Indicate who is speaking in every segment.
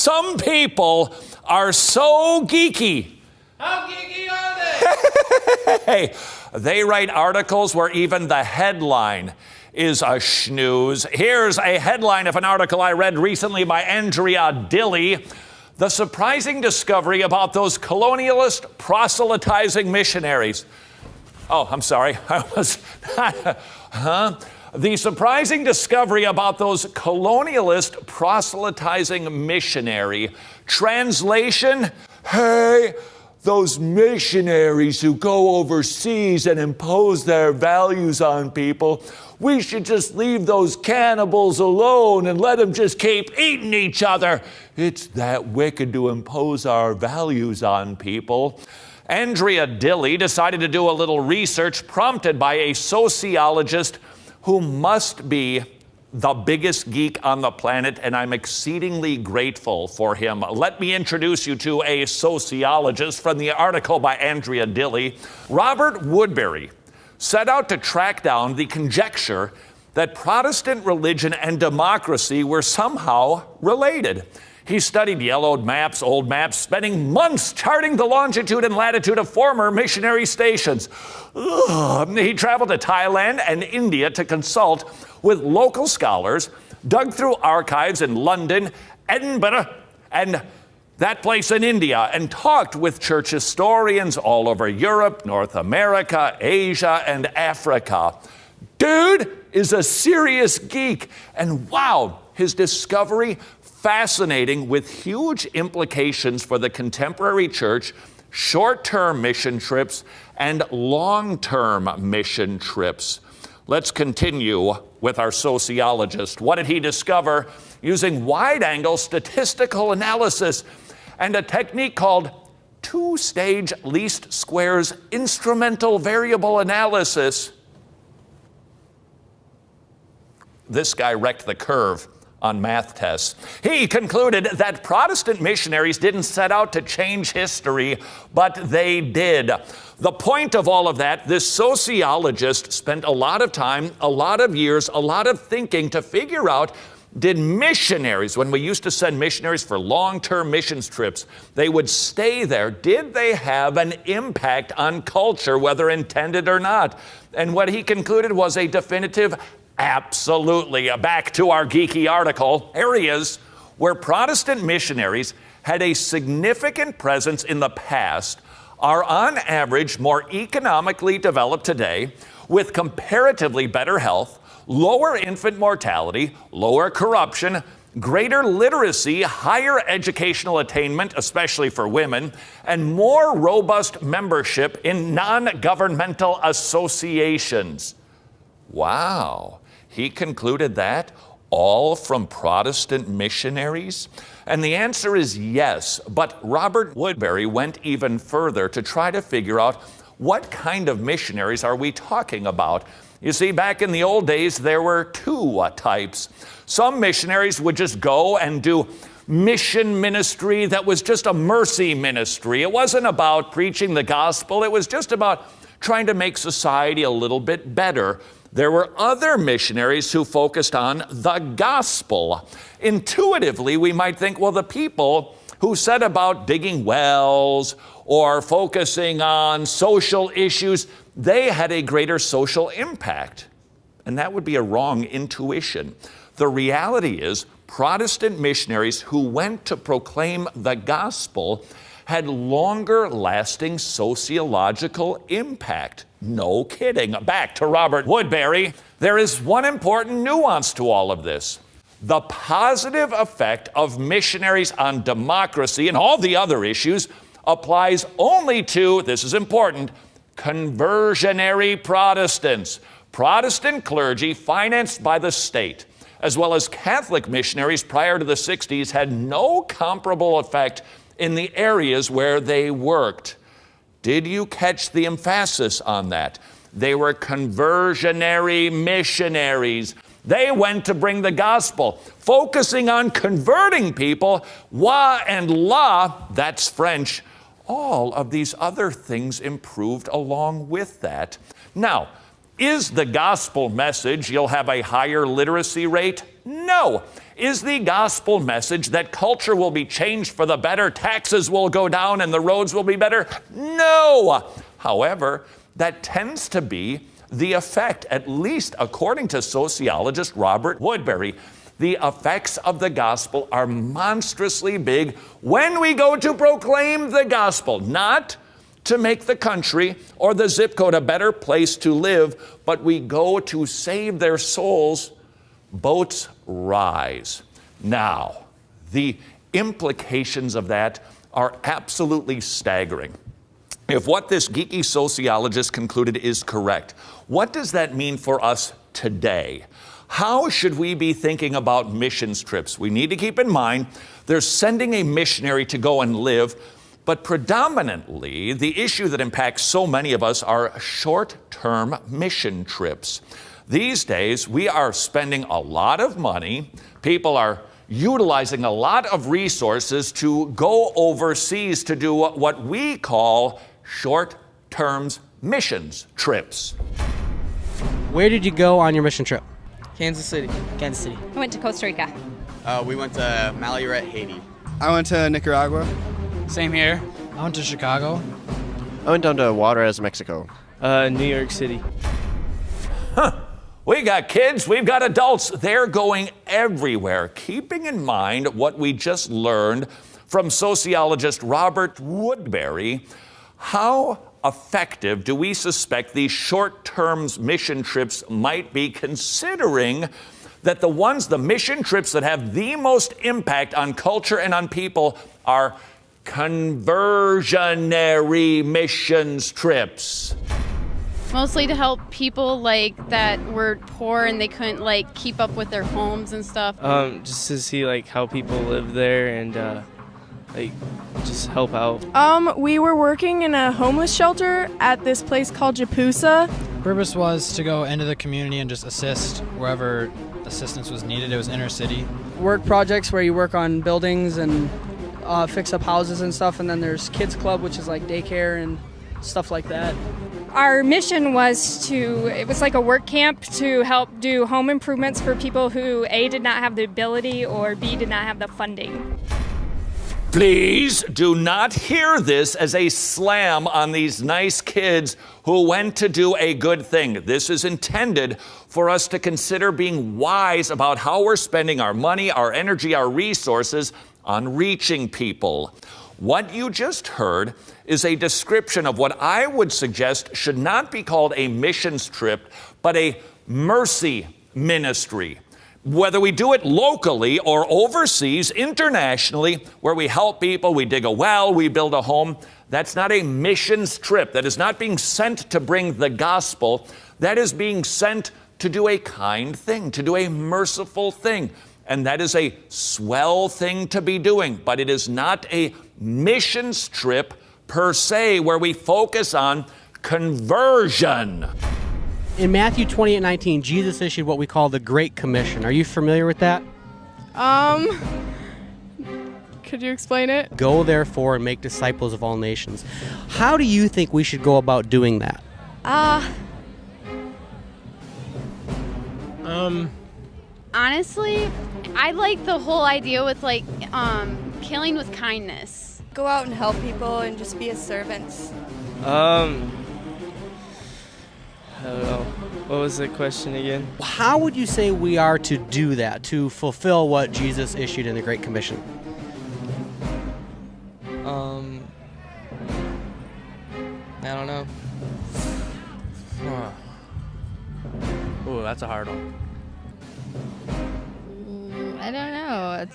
Speaker 1: some people are so geeky.
Speaker 2: How geeky are they?
Speaker 1: Hey, they write articles where even the headline is a snooze. Here's a headline of an article I read recently by Andrea Dilley. The surprising discovery about those colonialist proselytizing missionaries. Oh, I'm sorry. I was The surprising discovery about those colonialist proselytizing missionary. Translation, hey, those missionaries who go overseas and impose their values on people, we should just leave those cannibals alone and let them just keep eating each other. It's that wicked to impose our values on people. Andrea Dilley decided to do a little research prompted by a sociologist who must be the biggest geek on the planet, and I'm exceedingly grateful for him. Let me introduce you to a sociologist from the article by Andrea Dilley. Robert Woodbury set out to track down the conjecture that Protestant religion and democracy were somehow related. He studied yellowed maps, old maps, spending months charting the longitude and latitude of former missionary stations. He traveled to Thailand and India to consult with local scholars, dug through archives in London, Edinburgh, and that place in India, and talked with church historians all over Europe, North America, Asia, and Africa. Dude is a serious geek, and wow, his discovery fascinating with huge implications for the contemporary church, short-term mission trips, and long-term mission trips. Let's continue with our sociologist. What did he discover? Using wide-angle statistical analysis and a technique called two-stage least squares instrumental variable analysis. This guy wrecked the curve on math tests. He concluded that Protestant missionaries didn't set out to change history, but they did. The point of all of that, this sociologist spent a lot of time, a lot of years, a lot of thinking to figure out, did missionaries, when we used to send missionaries for long-term missions trips, they would stay there. Did they have an impact on culture, whether intended or not? And what he concluded was a definitive absolutely. Back to our geeky article. Areas where Protestant missionaries had a significant presence in the past are on average more economically developed today, with comparatively better health, lower infant mortality, lower corruption, greater literacy, higher educational attainment, especially for women, and more robust membership in non-governmental associations. Wow. He concluded that all from Protestant missionaries? And the answer is yes, but Robert Woodbury went even further to try to figure out what kind of missionaries are we talking about. You see, back in the old days, there were two types. Some missionaries would just go and do mission ministry that was just a mercy ministry. It wasn't about preaching the gospel. It was just about trying to make society a little bit better. There were other missionaries who focused on the gospel. Intuitively, we might think, well, the people who set about digging wells or focusing on social issues, they had a greater social impact. And that would be a wrong intuition. The reality is, Protestant missionaries who went to proclaim the gospel had longer lasting sociological impact. No kidding. Back to Robert Woodbury. There is one important nuance to all of this. The positive effect of missionaries on democracy and all the other issues applies only to, this is important, conversionary Protestants. Protestant clergy financed by the state, as well as Catholic missionaries prior to the 60s, had no comparable effect in the areas where they worked. Did you catch the emphasis on that? They were conversionary missionaries. They went to bring the gospel, focusing on converting people. Wa and la, that's French. All of these other things improved along with that. Now, is the gospel message you'll have a higher literacy rate? No. Is the gospel message that culture will be changed for the better, taxes will go down, and the roads will be better? No. However, that tends to be the effect, at least according to sociologist Robert Woodbury. The effects of the gospel are monstrously big when we go to proclaim the gospel, not to make the country or the zip code a better place to live, but we go to save their souls. Boats rise. Now, the implications of that are absolutely staggering. If what this geeky sociologist concluded is correct, what does that mean for us today? How should we be thinking about missions trips? We need to keep in mind they're sending a missionary to go and live, but predominantly the issue that impacts so many of us are short-term mission trips. These days, we are spending a lot of money. People are utilizing a lot of resources to go overseas to do what we call short-term missions trips.
Speaker 3: Where did you go on your mission trip?
Speaker 4: Kansas City.
Speaker 5: Kansas City.
Speaker 6: I went to Costa Rica.
Speaker 7: We went to Malioret, Haiti.
Speaker 8: I went to Nicaragua.
Speaker 4: Same here.
Speaker 5: I went to Chicago.
Speaker 9: I went down to Juarez, Mexico.
Speaker 4: New York City.
Speaker 1: We got kids, we've got adults. They're going everywhere, keeping in mind what we just learned from sociologist Robert Woodbury. How effective do we suspect these short-term mission trips might be, considering that the mission trips that have the most impact on culture and on people are conversionary missions trips?
Speaker 10: Mostly to help people that were poor and they couldn't keep up with their homes and stuff.
Speaker 4: Just to see how people live there and just help out.
Speaker 11: We were working in a homeless shelter at this place called Japusa.
Speaker 5: Purpose was to go into the community and just assist wherever assistance was needed. It was inner city.
Speaker 12: Work projects where you work on buildings and fix up houses and stuff, and then there's kids club, which is like daycare and stuff like that.
Speaker 6: Our mission was it was like a work camp to help do home improvements for people who A, did not have the ability, or B, did not have the funding.
Speaker 1: Please do not hear this as a slam on these nice kids who went to do a good thing. This is intended for us to consider being wise about how we're spending our money, our energy, our resources on reaching people. What you just heard is a description of what I would suggest should not be called a missions trip, but a mercy ministry. Whether we do it locally or overseas, internationally, where we help people, we dig a well, we build a home, that's not a missions trip. That is not being sent to bring the gospel. That is being sent to do a kind thing, to do a merciful thing. And that is a swell thing to be doing, but it is not a missions trip per se, where we focus on conversion.
Speaker 3: In Matthew 28:19, Jesus issued what we call the Great Commission. Are you familiar with that?
Speaker 11: Could you explain it?
Speaker 3: Go therefore and make disciples of all nations. How do you think we should go about doing that?
Speaker 10: Honestly, I like the whole idea with killing with kindness.
Speaker 11: Go out and help people and just be as servants.
Speaker 4: I don't know. What was the question again?
Speaker 3: How would you say we are to do that, to fulfill what Jesus issued in the Great Commission?
Speaker 4: I don't know.
Speaker 3: Ooh, that's a hard one.
Speaker 10: I don't know.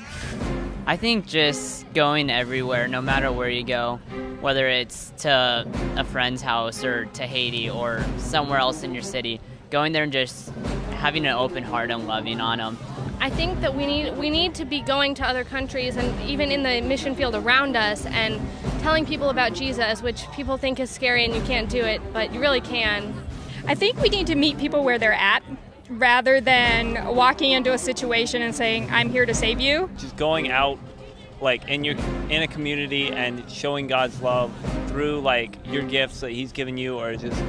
Speaker 13: I think just going everywhere, no matter where you go, whether it's to a friend's house or to Haiti or somewhere else in your city, going there and just having an open heart and loving on them.
Speaker 11: I think that we need to be going to other countries and even in the mission field around us and telling people about Jesus, which people think is scary and you can't do it, but you really can.
Speaker 6: I think we need to meet people where they're at, rather than walking into a situation and saying, I'm here to save you.
Speaker 14: Just going out in a community and showing God's love through your gifts that He's given you, or just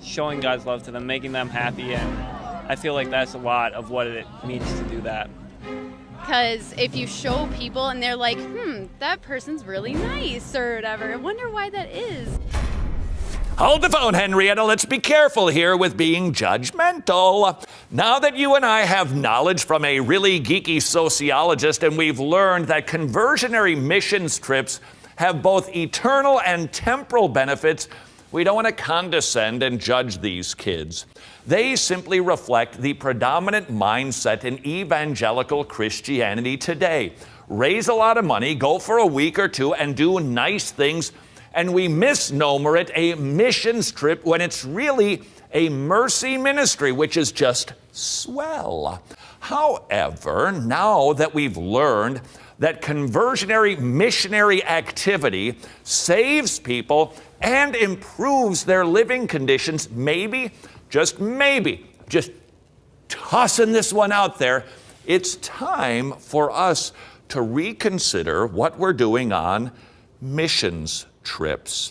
Speaker 14: showing God's love to them, making them happy. And I feel like that's a lot of what it means to do that.
Speaker 10: Because if you show people and they're like, that person's really nice or whatever, I wonder why that is.
Speaker 1: Hold the phone, Henrietta. Let's be careful here with being judgmental. Now that you and I have knowledge from a really geeky sociologist and we've learned that conversionary missions trips have both eternal and temporal benefits, we don't want to condescend and judge these kids. They simply reflect the predominant mindset in evangelical Christianity today. Raise a lot of money, go for a week or two, and do nice things, and we misnomer it a missions trip when it's really a mercy ministry, which is just swell. However, now that we've learned that conversionary missionary activity saves people and improves their living conditions, maybe, just tossing this one out there, it's time for us to reconsider what we're doing on missions trips.